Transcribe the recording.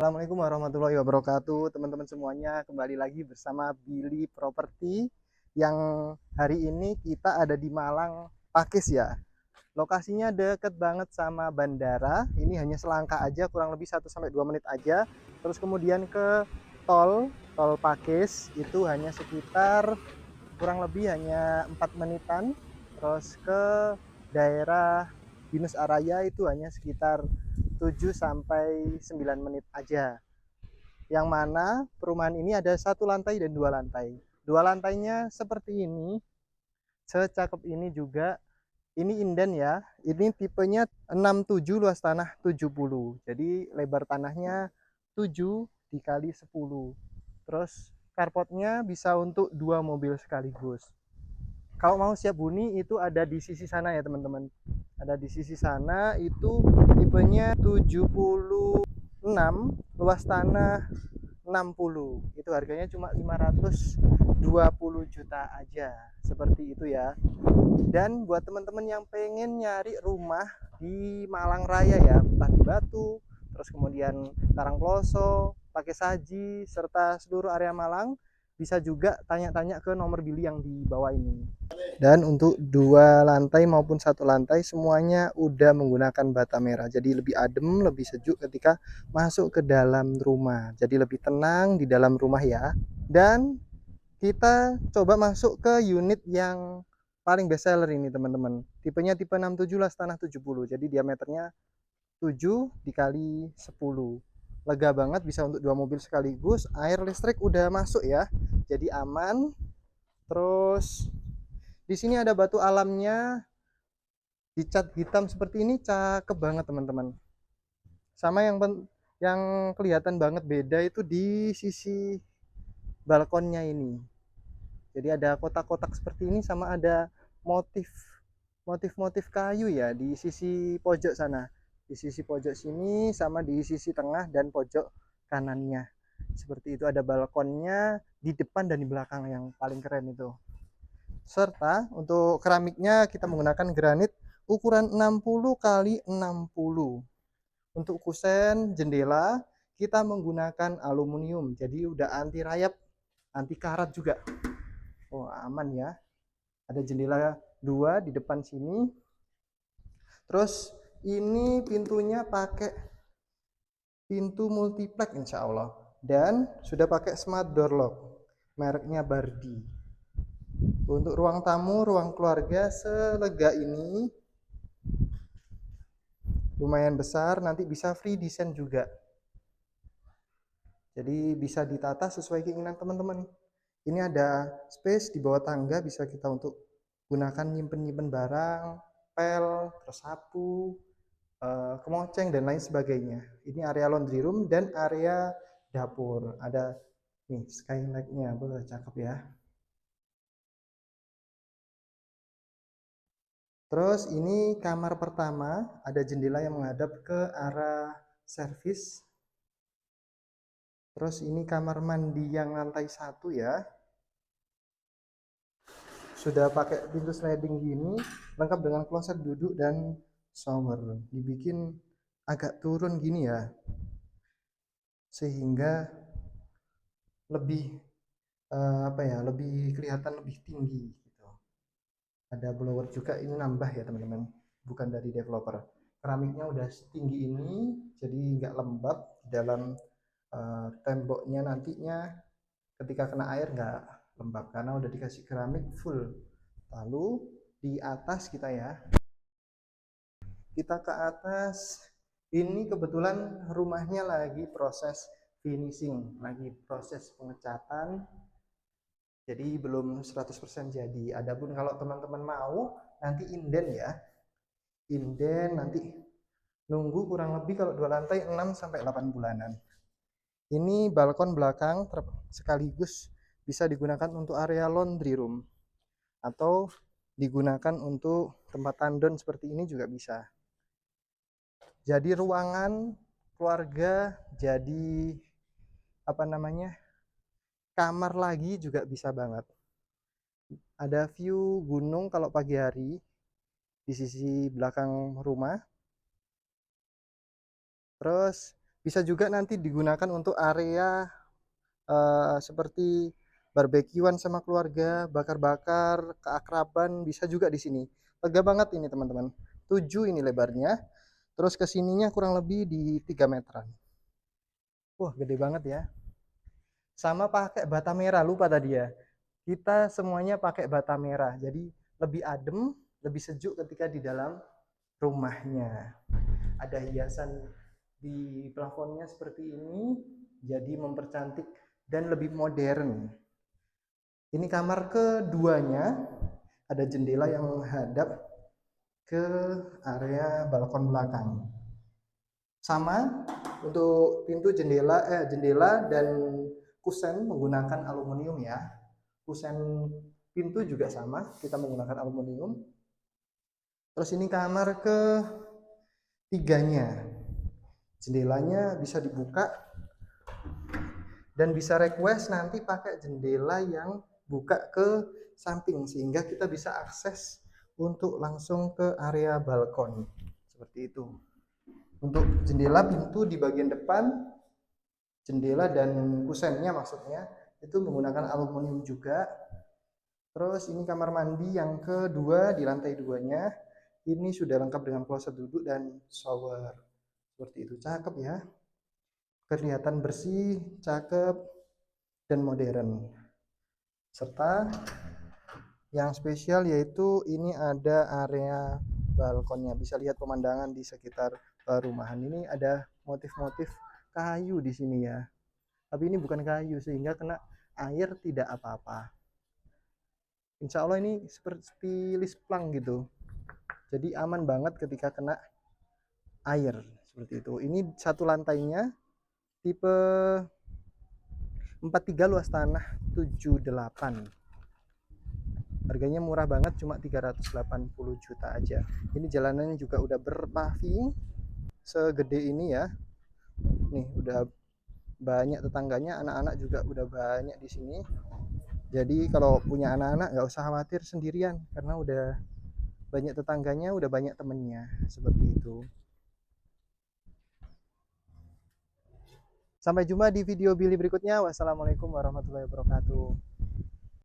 Assalamualaikum warahmatullahi wabarakatuh, teman-teman semuanya. Kembali lagi bersama Billy Property yang hari ini kita ada di Malang, Pakis ya. Lokasinya deket banget sama bandara. Ini hanya selangkah aja, kurang lebih 1 sampai 2 menit aja. Terus kemudian ke tol Pakis itu hanya sekitar kurang lebih hanya 4 menitan. Terus ke daerah Binus Araya itu hanya sekitar 7 sampai 9 menit aja. Yang mana perumahan ini ada 1 lantai dan 2 lantai. 2 lantainya seperti ini, secakep ini juga. Ini inden ya, ini tipenya 67, luas tanah 70. Jadi lebar tanahnya 7 dikali 10. Terus carportnya bisa untuk 2 mobil sekaligus. Kalau mau siap huni itu ada di sisi sana ya teman-teman. Ada di sisi sana, itu tipenya 76, luas tanah 60. Itu harganya cuma 520 juta aja. Seperti itu ya. Dan buat teman-teman yang pengen nyari rumah di Malang Raya ya, entah di Batu, terus kemudian Karangploso, Pakai Saji, serta seluruh area Malang, bisa juga tanya-tanya ke nomor Billy yang di bawah ini. Dan untuk 2 lantai maupun 1 lantai semuanya udah menggunakan bata merah. Jadi lebih adem, lebih sejuk ketika masuk ke dalam rumah. Jadi lebih tenang di dalam rumah ya. Dan kita coba masuk ke unit yang paling best seller ini teman-teman. Tipenya tipe 67 lah, tanah 70. Jadi diameternya 7 dikali 10. Lega banget, bisa untuk 2 mobil sekaligus. Air listrik udah masuk ya. Jadi aman. Terus di sini ada batu alamnya dicat hitam seperti ini, cakep banget teman-teman. Sama yang kelihatan banget beda itu di sisi balkonnya ini. Jadi ada kotak-kotak seperti ini, sama ada motif-motif kayu ya di sisi pojok sana. Di sisi pojok sini sama di sisi tengah dan pojok kanannya. Seperti itu, ada balkonnya di depan dan di belakang yang paling keren itu. Serta untuk keramiknya kita menggunakan granit ukuran 60 kali 60. Untuk kusen jendela kita menggunakan aluminium. Jadi udah anti rayap, anti karat juga. Oh, aman ya. Ada jendela 2 di depan sini. Terus ini pintunya pakai pintu multiplex insya Allah. Dan sudah pakai smart door lock. Mereknya Bardi. Untuk ruang tamu, ruang keluarga selega ini lumayan besar, nanti bisa free design juga. Jadi bisa ditata sesuai keinginan teman-teman. Ini ada space di bawah tangga, bisa kita untuk gunakan nyimpen-nyimpen barang, pel, terus sapu, kemoceng dan lain sebagainya. Ini area laundry room dan area dapur. Ada nih skylight-nya, boleh cakep ya. Terus ini kamar pertama, ada jendela yang menghadap ke arah servis. Terus ini kamar mandi yang lantai 1 ya. Sudah pakai pintu sliding gini, lengkap dengan kloset duduk dan shower. Dibikin agak turun gini ya, sehingga lebih apa ya, lebih kelihatan lebih tinggi gitu. Ada blower juga, ini nambah ya teman-teman, bukan dari developer. Keramiknya udah setinggi ini, jadi nggak lembab di dalam temboknya. Nantinya ketika kena air nggak lembab karena udah dikasih keramik full. Lalu di atas kita ke atas, ini kebetulan rumahnya lagi proses finishing, lagi proses pengecatan, jadi belum 100% jadi. Adapun kalau teman-teman mau nanti inden ya, inden nanti nunggu kurang lebih kalau 2 lantai 6 sampai 8 bulanan. Ini balkon belakang sekaligus bisa digunakan untuk area laundry room atau digunakan untuk tempat tandon seperti ini juga bisa. Jadi ruangan keluarga, jadi apa namanya, kamar lagi juga bisa banget. Ada view gunung kalau pagi hari di sisi belakang rumah. Terus Bisa juga nanti digunakan untuk area seperti barbekyuan sama keluarga, bakar-bakar, keakraban bisa juga di sini. Lega banget ini teman-teman. 7 ini lebarnya. Terus ke sininya kurang lebih di 3 meteran. Wah, gede banget ya. Sama pakai bata merah, lupa tadi ya. Kita semuanya pakai bata merah. Jadi lebih adem, lebih sejuk ketika di dalam rumahnya. Ada hiasan di plafonnya seperti ini, jadi mempercantik dan lebih modern. Ini kamar keduanya, ada jendela yang menghadap ke area balkon belakang. Sama untuk pintu jendela dan kusen menggunakan aluminium ya. Kusen pintu juga sama, kita menggunakan aluminium. Terus ini kamar ke tiganya. Jendelanya bisa dibuka dan bisa request nanti pakai jendela yang buka ke samping sehingga kita bisa akses untuk langsung ke area balkon. Seperti itu. Untuk jendela pintu di bagian depan, jendela dan kusennya maksudnya itu menggunakan aluminium juga. Terus ini kamar mandi yang kedua di lantai duanya. Ini sudah lengkap dengan kloset duduk dan shower. Seperti itu, cakep ya. Kelihatan bersih, cakep, dan modern. Serta yang spesial yaitu ini ada area balkonnya. Bisa lihat pemandangan di sekitar rumahan. Ini ada motif-motif kayu di sini ya. Tapi ini bukan kayu sehingga kena air tidak apa-apa. Insya Allah ini seperti lisplang gitu. Jadi aman banget ketika kena air seperti itu. Ini satu lantainya tipe 43 luas tanah 78. Harganya murah banget cuma 380 juta aja. Ini jalanannya juga udah berpaving segede ini ya. Nih udah banyak tetangganya, anak-anak juga udah banyak di sini. Jadi kalau punya anak-anak nggak usah khawatir sendirian karena udah banyak tetangganya, udah banyak temennya seperti itu. Sampai jumpa di video Billy berikutnya. Wassalamualaikum warahmatullahi wabarakatuh.